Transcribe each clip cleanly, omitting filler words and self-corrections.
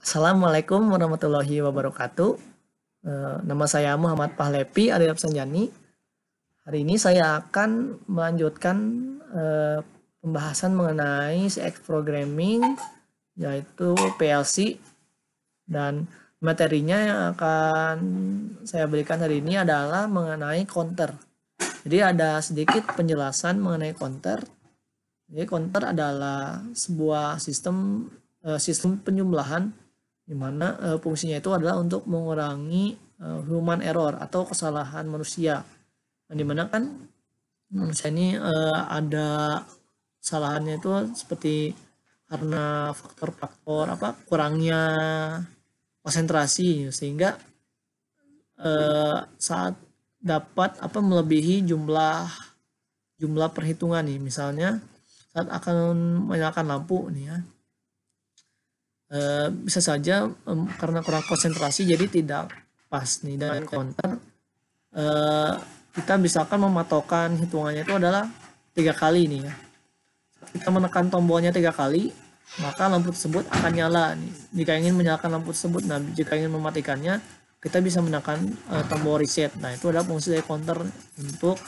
Assalamualaikum warahmatullahi wabarakatuh. Nama saya Muhammad Pahlepi Adil Sanjani. Hari ini saya akan melanjutkan pembahasan mengenai CX Programming, yaitu PLC, dan materinya yang akan saya berikan hari ini adalah mengenai counter. Jadi ada sedikit penjelasan mengenai counter. Jadi counter adalah sebuah sistem penjumlahan di mana fungsinya itu adalah untuk mengurangi human error atau kesalahan manusia. Nah, dimana kan manusia ini ada kesalahannya itu seperti karena faktor-faktor kurangnya konsentrasi, sehingga saat dapat melebihi jumlah perhitungan nih, misalnya saat akan menyalakan lampu nih ya, bisa saja karena kurang konsentrasi jadi tidak pas nih. Dan counter kita misalkan mematokkan hitungannya itu adalah 3 kali nih ya. Kita menekan tombolnya 3 kali, maka lampu tersebut akan nyala nih. Jika ingin menyalakan lampu tersebut, nah jika ingin mematikannya, kita bisa menekan tombol reset. Nah, itu adalah fungsi dari counter untuk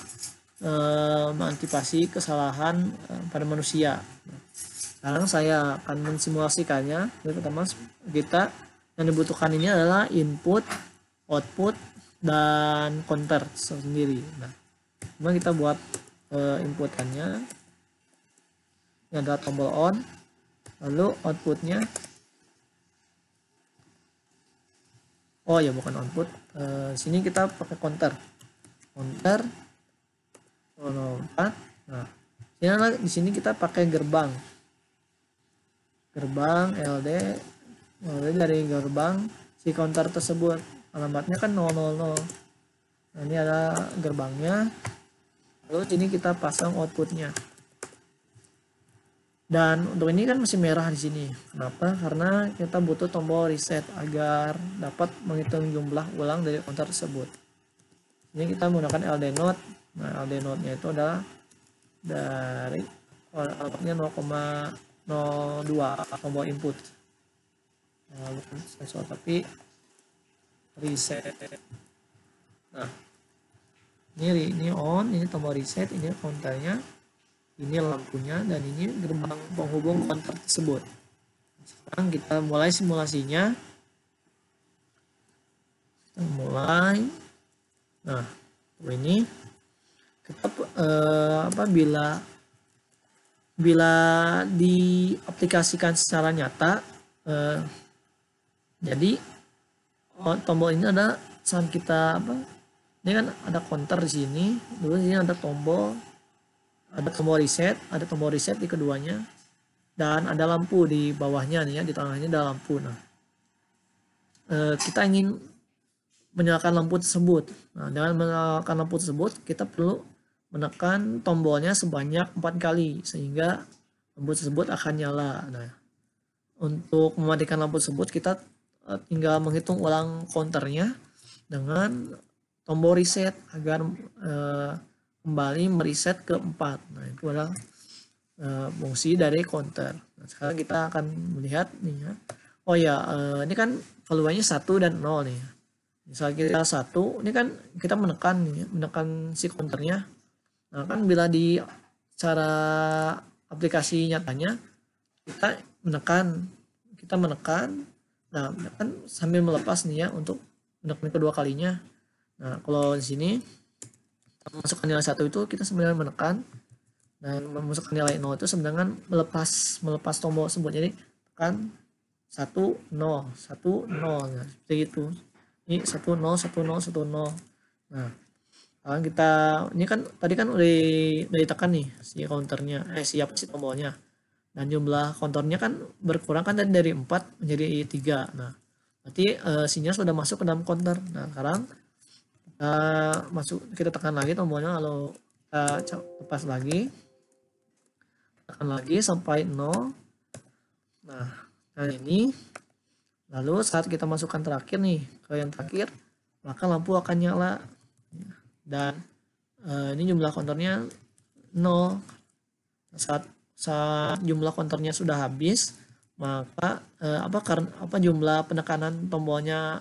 mengantisipasi kesalahan pada manusia. Sekarang saya akan mensimulasikannya. Jadi pertama kita yang dibutuhkan ini adalah input, output, dan counter sendiri. Nah, kemudian kita buat inputannya. Ini adalah tombol on, lalu outputnya. Oh ya, bukan output. Sini kita pakai counter 004. Nah, di sini kita pakai gerbang LD dari gerbang si counter tersebut, alamatnya kan 000. Nah, ini ada gerbangnya, lalu sini kita pasang outputnya. Dan untuk ini kan masih merah di sini. Kenapa? Karena kita butuh tombol reset agar dapat menghitung jumlah ulang dari counter tersebut. Ini kita menggunakan LD note. Nah, LD note-nya itu adalah dari alamatnya 0,02 tombol input. Nah, bukan sensor tapi reset. Nah, ini on, ini tombol reset, ini counternya, ini lampunya, dan ini gerbang penghubung counter tersebut. Sekarang kita mulai simulasinya. Kita mulai. Nah, ini kita bila diaplikasikan secara nyata, jadi tombol ini ada saat kita ini kan ada counter di sini, dulu ini ada tombol reset di keduanya, dan ada lampu di bawahnya nih ya, di tengahnya ada lampu. Nah, kita ingin menyalakan lampu tersebut. Nah, dengan menyalakan lampu tersebut kita perlu menekan tombolnya sebanyak 4 kali sehingga lampu tersebut akan nyala. Nah, untuk mematikan lampu tersebut kita tinggal menghitung ulang counternya dengan tombol reset agar kembali mereset ke 4. Nah, itu adalah fungsi dari counter. Nah, sekarang kita akan melihat nih ya. Oh ya, ini kan valuenya 1 dan 0 nih. Misal kita 1, ini kan kita menekan nih, menekan si counternya. Nah, kan bila di cara aplikasi nyatanya kita menekan. Nah, kan sambil melepas nih ya untuk menekan kedua kalinya. Nah, kalau di sini masukkan nilai 1 itu kita sebenarnya menekan, dan memasukkan nilai 0 itu sebenarnya melepas tombol tersebut. Jadi tekan 1 0 1 0. Nah, seperti itu. Ini 1 0 1 0 1 0. Nah, kita ini kan tadi kan udah ditekan nih si counternya, siapa sih tombolnya, dan jumlah counternya kan berkurang kan dari 4 menjadi 3. Nah, berarti sinyal sudah masuk ke dalam counter. Nah, sekarang kita tekan lagi tombolnya, lalu kita lepas lagi, tekan lagi sampai 0. Nah, ini lalu saat kita masukkan terakhir nih ke yang terakhir, maka lampu akan nyala. Dan ini jumlah counternya 0. Saat jumlah counternya sudah habis, maka karena jumlah penekanan tombolnya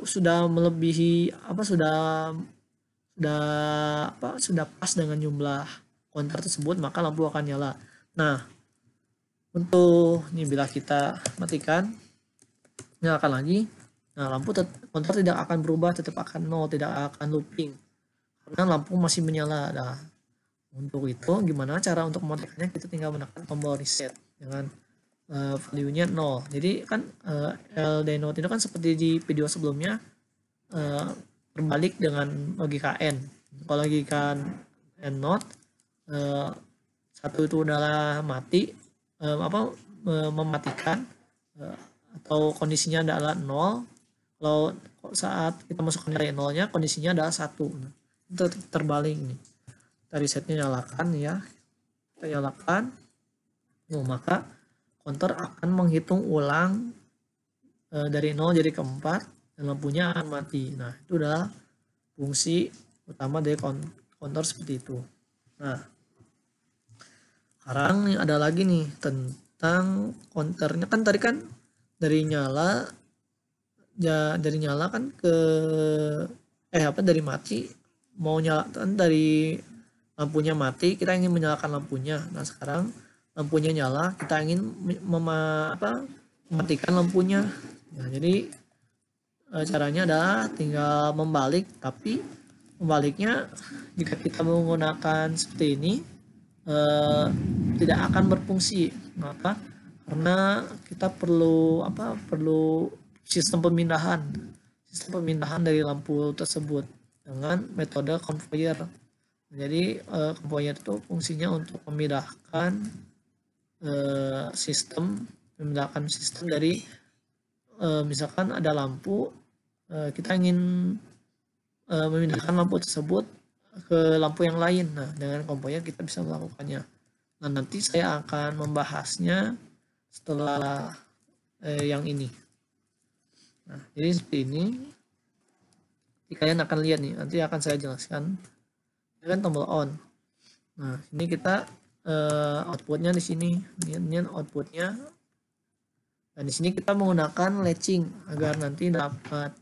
sudah melebihi sudah pas dengan jumlah counter tersebut, maka lampu akan nyala. Nah, untuk ini bila kita matikan, nyalakan lagi, nah lampu counter tidak akan berubah, tetap akan 0, tidak akan looping karena lampu masih menyala. Nah, untuk itu gimana cara untuk mematikannya? Kita tinggal menekan tombol reset dengan value-nya 0. Jadi kan LD note itu kan seperti di video sebelumnya, berbalik dengan logika N. Kalau logika N note, satu itu adalah mati, mematikan, atau kondisinya adalah 0. Kalau saat kita masukkan dari 0-nya, kondisinya adalah 1. Nah, itu terbalik nih. Kita resetnya nyalakan ya. Kita nyalakan. Maka counter akan menghitung ulang dari 0 jadi ke 4 dan lampunya akan mati. Nah, itu adalah fungsi utama dari counter seperti itu. Nah, sekarang nih ada lagi nih tentang counternya. Kan tadi kan dari nyala kan ke dari mati mau nyala, kan dari lampunya mati kita ingin menyalakan lampunya. Nah, sekarang lampunya nyala, kita ingin mematikan lampunya. Nah, jadi caranya adalah tinggal membalik, tapi membaliknya jika kita menggunakan seperti ini tidak akan berfungsi. Kenapa? Karena kita perlu sistem pemindahan dari lampu tersebut dengan metode conveyor. Jadi conveyor itu fungsinya untuk memindahkan sistem dari misalkan ada lampu, kita ingin memindahkan lampu tersebut ke lampu yang lain. Nah, dengan conveyor kita bisa melakukannya. Nah, nanti saya akan membahasnya setelah yang ini. Nah, jadi seperti ini. Kalian akan lihat nih, nanti akan saya jelaskan. Ini kan tombol on. Nah, ini kita outputnya di sini. Ini outputnya. Dan di sini kita menggunakan latching agar nanti dapat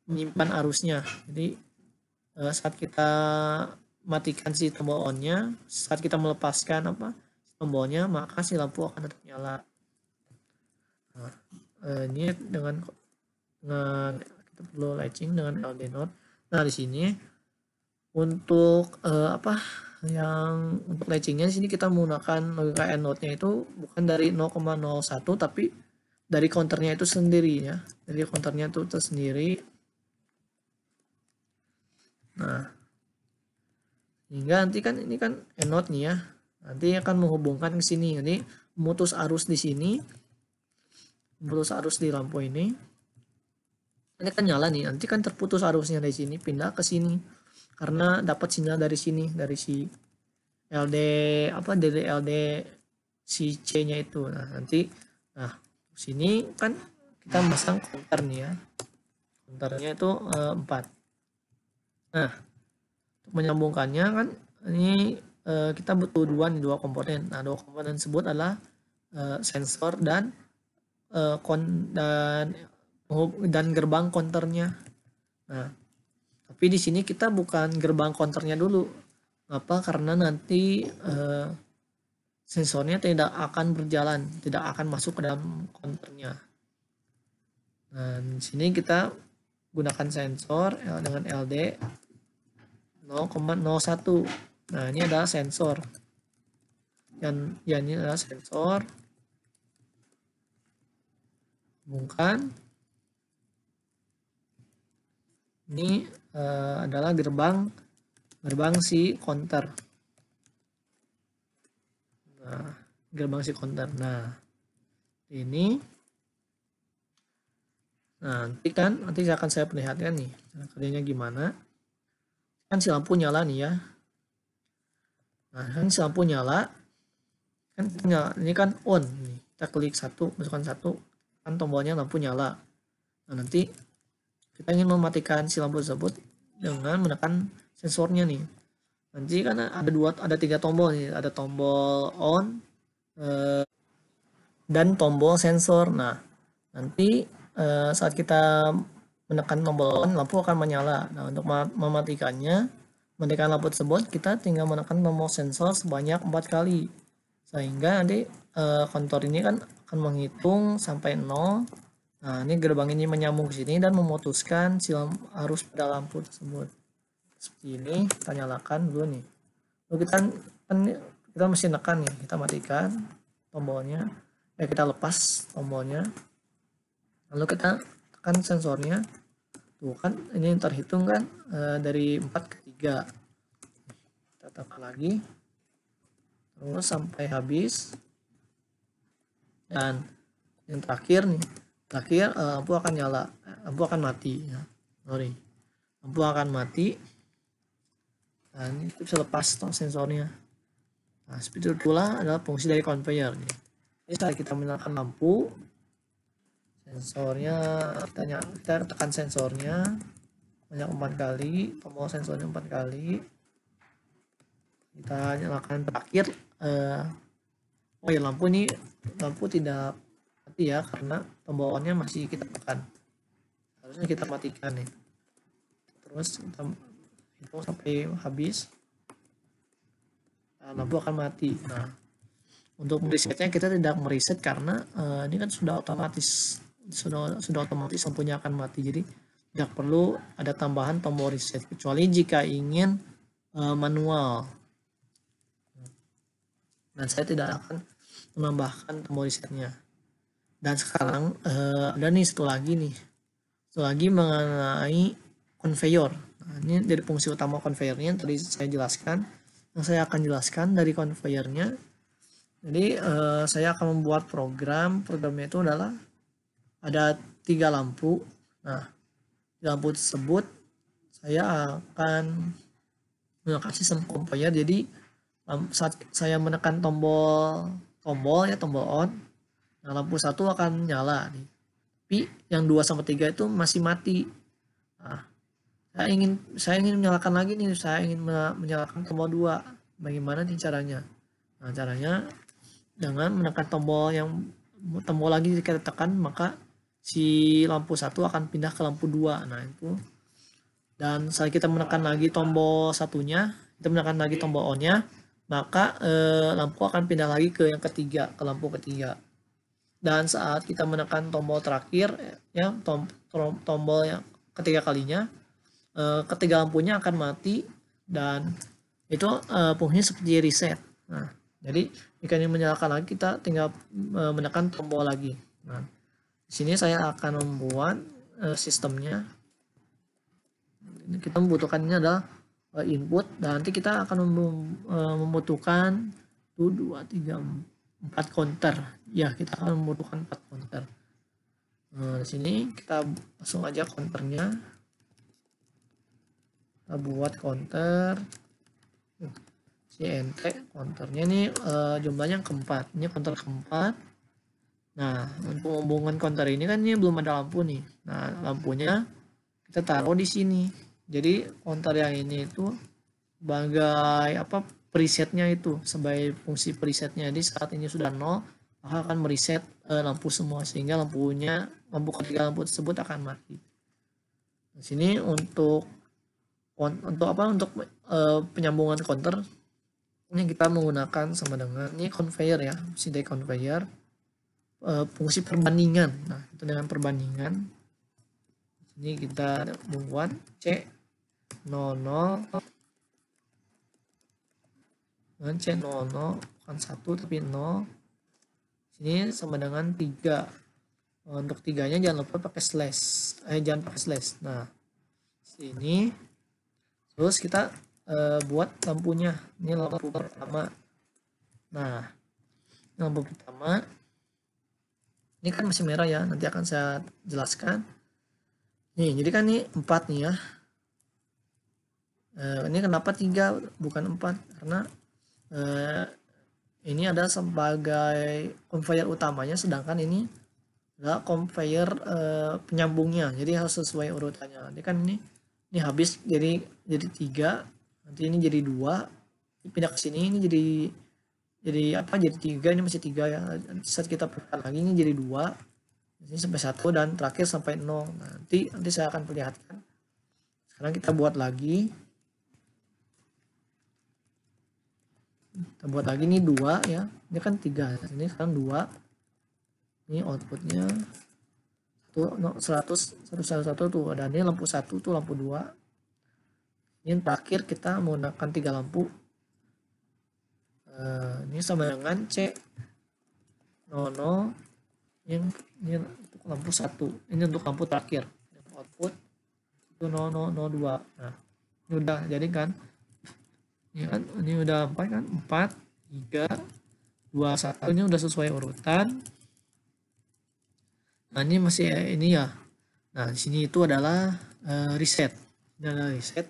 menyimpan arusnya. Jadi saat kita matikan si tombol on-nya, saat kita melepaskan tombolnya, maka si lampu akan tetap nyala. Nah, ini dengan kita perlu latching dengan LD note. Nah, di sini untuk untuk latchingnya di sini kita menggunakan logika N note-nya itu bukan dari 0,01 tapi dari counternya itu sendiri ya. Dari counternya itu tersendiri. Nah, hingga nanti kan ini kan N note nih ya. Nanti akan menghubungkan ke sini. Jadi memutus arus di sini. Memutus arus di lampu ini. Ini kan nyala nih. Nanti kan terputus arusnya dari sini pindah ke sini. Karena dapat sinyal dari sini, dari si dari LD si C-nya itu. Nah, nanti sini kan kita pasang counter nih ya. Counternya itu 4. Nah, untuk menyambungkannya kan ini kita butuh dua komponen. Nah, dua komponen tersebut adalah sensor dan gerbang counternya. Nah, tapi di sini kita bukan gerbang counternya dulu. Kenapa? Karena nanti sensornya tidak akan berjalan, tidak akan masuk ke dalam counternya. Nah, di sini kita gunakan sensor dengan LD 0,01. Nah, ini adalah sensor. Dan ini adalah sensor. Hubungkan. Ini adalah gerbang si counter. Nah, gerbang si counter. Nah, ini. Nah, nanti akan saya perlihatkan nih kerjanya gimana. Kan si lampu nyala nih ya. Nah, kan si lampu nyala. Kan nyala, ini kan on nih. Kita klik masukkan 1, kan tombolnya lampu nyala. Nah, nanti kita ingin mematikan si lampu tersebut dengan menekan sensornya nih. Nanti kan ada 3 tombol nih, ada tombol on, dan tombol sensor. Nah, nanti saat kita menekan tombol on, lampu akan menyala. Nah, untuk mematikannya, mematikan lampu tersebut, kita tinggal menekan tombol sensor sebanyak 4 kali. Sehingga nanti kontur ini kan akan menghitung sampai 0. Nah, ini gerbang ini menyambung ke sini dan memutuskan arus pada lampu tersebut. Seperti ini, kita nyalakan dulu nih. Lalu kita mesti tekan nih, kita matikan tombolnya. Kita lepas tombolnya. Lalu kita tekan sensornya. Tuh kan ini terhitung kan dari 4 ke 3. Kita tekan lagi. Terus sampai habis. Dan yang terakhir nih, lampu akan nyala, lampu akan mati ya. Sorry. Lampu akan mati. Dan itu bisa lepas sensornya. Nah, seperti itulah adalah fungsi dari conveyor nih. Jadi saat kita menyalakan lampu, sensornya kita tekan sensornya banyak 4 kali, tombol sensornya 4 kali. Kita nyalakan terakhir. Oh ya, lampu tidak mati ya, karena tombol on-nya masih kita tekan. Harusnya kita matikan nih. Terus kita hitung sampai habis. Nah, lampu akan mati. Nah, untuk meresetnya kita tidak mereset karena ini kan sudah otomatis, sudah otomatis lampunya akan mati. Jadi tidak perlu ada tambahan tombol reset kecuali jika ingin manual. Dan saya tidak akan menambahkan tombol resetnya. Dan sekarang ada nih satu lagi mengenai conveyor. Nah, ini dari fungsi utama conveyornya yang tadi saya jelaskan. Yang saya akan jelaskan dari conveyornya. Jadi saya akan membuat programnya itu adalah ada 3 lampu. Nah, di lampu tersebut saya akan menggunakan sistem conveyor. Jadi saat saya menekan tombol on, nah lampu 1 akan nyala nih. Tapi yang 2 sama 3 itu masih mati. Nah, saya ingin menyalakan lagi nih, saya ingin menyalakan tombol 2. Bagaimana nih caranya? Nah, caranya dengan menekan tombol lagi kita tekan, maka si lampu 1 akan pindah ke lampu 2. Nah, itu. Dan saat kita menekan lagi tombol satunya, kita menekan lagi tombol on-nya, maka lampu akan pindah lagi ke yang ketiga, ke lampu ketiga. Dan saat kita menekan tombol terakhir, ya tombol yang ketiga kalinya, ketiga lampunya akan mati dan itu fungsinya seperti reset. Nah, jadi jika ini menyalakan lagi, kita tinggal menekan tombol lagi. Nah, di sini saya akan membuat sistemnya. Kita membutuhkannya adalah input, dan nanti kita akan membutuhkan 1, 2, 3, 4 counter. Ya, kita akan membutuhkan 4 counter. Nah, di sini kita langsung aja counternya. Kita buat counter CNT. Counternya ini jumlahnya keempat. Ini counter keempat. Nah, untuk menghubungkan counter ini kan ini belum ada lampu nih. Nah, lampunya kita taruh di sini. Jadi counter yang ini itu sebagai presetnya itu, sebagai fungsi presetnya. Jadi saat ini sudah 0, maka akan mereset lampu semua sehingga lampu ketiga lampu tersebut akan mati. Di sini untuk penyambungan counter ini kita menggunakan sama dengan ini conveyor ya, CD conveyor, fungsi perbandingan. Nah, itu dengan perbandingan. Ini kita membuat C00 dengan C00 bukan 1 tapi 0. Sini sama dengan 3. Untuk 3-nya jangan lupa pakai slash. Jangan pakai slash. Nah, sini terus kita buat lampunya. Ini lampu pertama. Nah, lampu pertama ini kan masih merah ya, nanti akan saya jelaskan. Nih, jadi kan ini 4 nih ya. Ini kenapa 3 bukan 4? Karena ini ada sebagai conveyor utamanya, sedangkan ini adalah conveyor penyambungnya. Jadi harus sesuai urutannya. Ini kan ini habis jadi 3, nanti ini jadi 2, pindah ke sini ini jadi apa, jadi 3, ini masih 3 ya. Saat kita pekan lagi ini jadi 2, ini sampai 1, dan terakhir sampai 0. Nanti saya akan perlihatkan. Sekarang kita buat lagi, ini 2 ya, ini kan 3, ini sekarang 2, ini outputnya 100 tuh, dan ini lampu 1 tuh, lampu 2. Ini terakhir kita menggunakan 3 lampu. Ini sama dengan C00, ini untuk lampu 1, ini untuk lampu terakhir, output itu 0002. Nah, ini udah jadi kan, ini udah 4 kan, 4, 3, 2, 1, ini udah sesuai urutan. Nah, ini masih ini ya. Nah, di sini itu adalah reset. Ini adalah reset.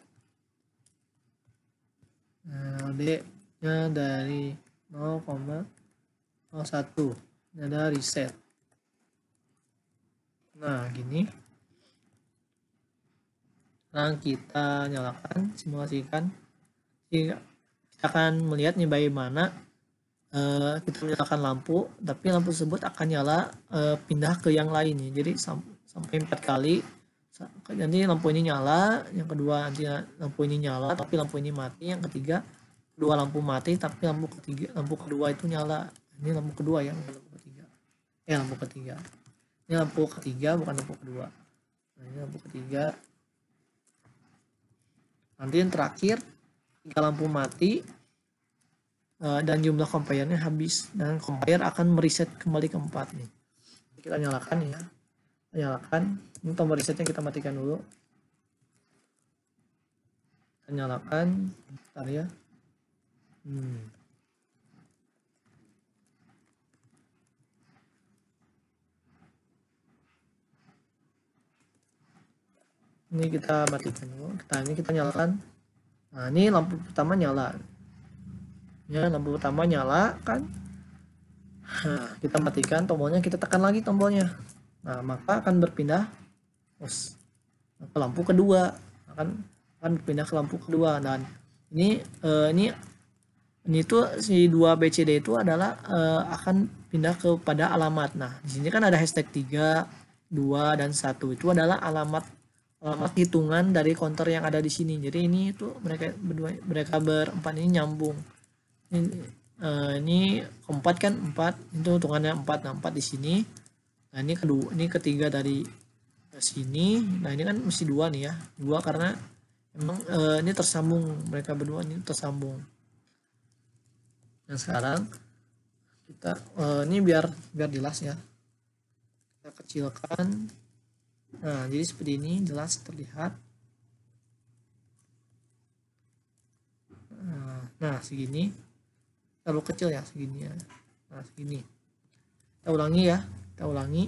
LD-nya dari 0,01. Ini ada reset. Nah, gini. Nah, kita nyalakan, simulasikan. Kita akan melihat nih bagaimana kita menyalakan lampu, tapi lampu tersebut akan nyala pindah ke yang lain nih. Jadi sampai 4 kali. Nanti lampu ini nyala, yang kedua nanti lampu ini nyala tapi lampu ini mati, yang ketiga dua lampu mati tapi lampu kedua itu nyala. Ini lampu kedua ya, bukan lampu ketiga. Lampu ketiga. Ini lampu ketiga, bukan lampu kedua. Nah, ini lampu ketiga. Nanti yang terakhir 3 lampu mati dan jumlah compare-nya habis, dan compare akan mereset kembali ke 4 nih. Kita nyalakan ya. Nyalakan, ini tombol resetnya kita matikan dulu. Kita nyalakan, bentar ya. Ini kita matikan dulu. Ini kita nyalakan. Nah, ini lampu pertama nyala. Ya, lampu pertama nyala kan. Nah, kita matikan tombolnya, kita tekan lagi tombolnya. Nah, maka akan berpindah ke lampu kedua. Akan berpindah ke lampu kedua, dan ini tuh si 2 BCD itu adalah akan pindah kepada alamat. Nah, di sini kan ada hashtag 3, 2, dan 1. Itu adalah alamat hitungan dari counter yang ada di sini. Jadi ini itu mereka berempat ini nyambung. Ini keempat kan 4, itu hitungannya 4. Nah, 4 di sini. Nah, ini kedua, ini ketiga dari sini. Nah, ini kan mesti 2 nih ya. 2 karena emang ini tersambung, mereka berdua ini tersambung. Nah, sekarang kita ini biar jelas ya. Kita kecilkan. Nah, jadi seperti ini, jelas terlihat. Nah, segini. Terlalu kecil ya, segini ya. Nah, segini. Kita ulangi ya. Kita ulangi.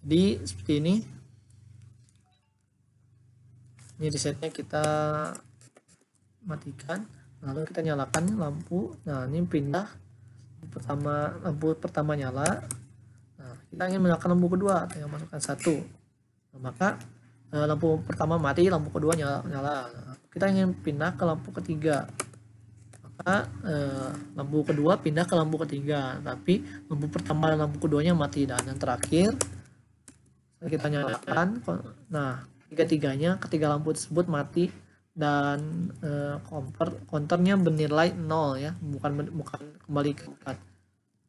Jadi seperti ini. Ini resetnya kita matikan. Lalu kita nyalakan lampu. Nah, ini pindah. Lampu pertama nyala. Nah, kita ingin menyalakan lampu kedua, tinggal masukkan 1. Nah, maka lampu pertama mati, lampu kedua nyala. Nah, kita ingin pindah ke lampu ketiga, maka lampu kedua pindah ke lampu ketiga, tapi lampu pertama dan lampu keduanya mati. Dan yang terakhir kita nyalakan. Nah, ketiga lampu tersebut mati, dan counternya bernilai 0 ya, bukan kembali ke 4.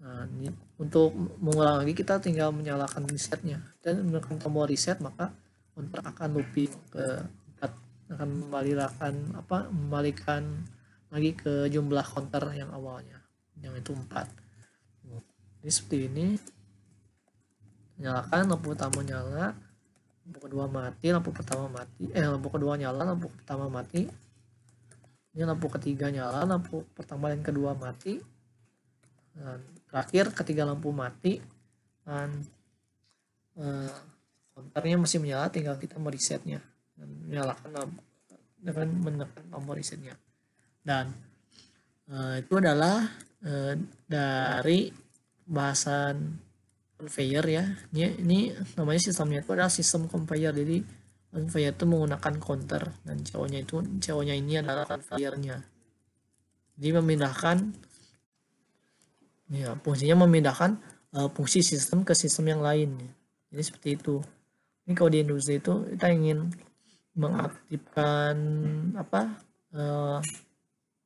Nah, ini untuk mengulang lagi kita tinggal menyalakan resetnya dan menekan tombol reset, maka counter akan looping ke 4, akan membalikan lagi ke jumlah counter yang awalnya, yang itu 4. Ini seperti ini. Nyalakan, lampu pertama nyala, lampu kedua mati, lampu kedua nyala, lampu pertama mati. Ini lampu ketiga nyala, lampu pertama dan kedua mati. Dan terakhir ketiga lampu mati, dan counternya masih menyala, tinggal kita meresetnya dan menyalakan dengan menekan tombol resetnya. Dan itu adalah dari bahasan conveyor ya. Ini namanya sistemnya itu adalah sistem conveyor. Jadi conveyor itu menggunakan counter, dan CO-nya ini adalah conveyornya. Jadi memindahkan, ya, fungsinya memindahkan fungsi sistem ke sistem yang lain. Jadi seperti itu. Ini kalau di industri itu kita ingin mengaktifkan apa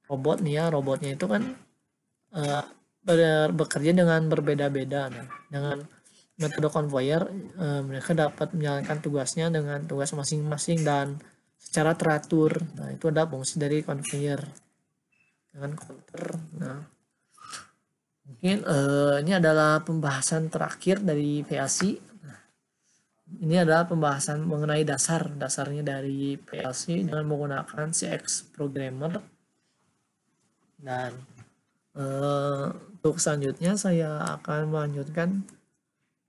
robot nih ya, robotnya itu kan bekerja dengan berbeda-beda. Nah, dengan metode conveyor mereka dapat menjalankan tugasnya dengan tugas masing-masing dan secara teratur. Nah, itu ada fungsi dari conveyor dengan counter. Nah, mungkin ini adalah pembahasan terakhir dari PLC. Nah, ini adalah pembahasan mengenai dasarnya dari PLC dengan menggunakan CX programmer. Dan untuk selanjutnya saya akan melanjutkan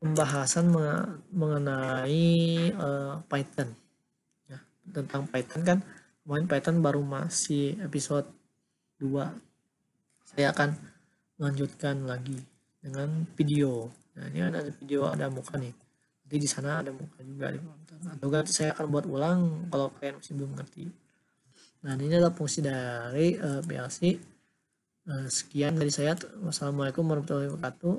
pembahasan mengenai Python. Ya, tentang Python kan kemarin Python baru masih episode 2. Saya akan melanjutkan lagi dengan video. Nah, ini ada video, ada muka nih. Nanti di sana ada muka juga. Atau nanti saya akan buat ulang kalau kalian masih belum ngerti. Nah, ini adalah fungsi dari PLC. Sekian dari saya. Wassalamualaikum warahmatullahi wabarakatuh.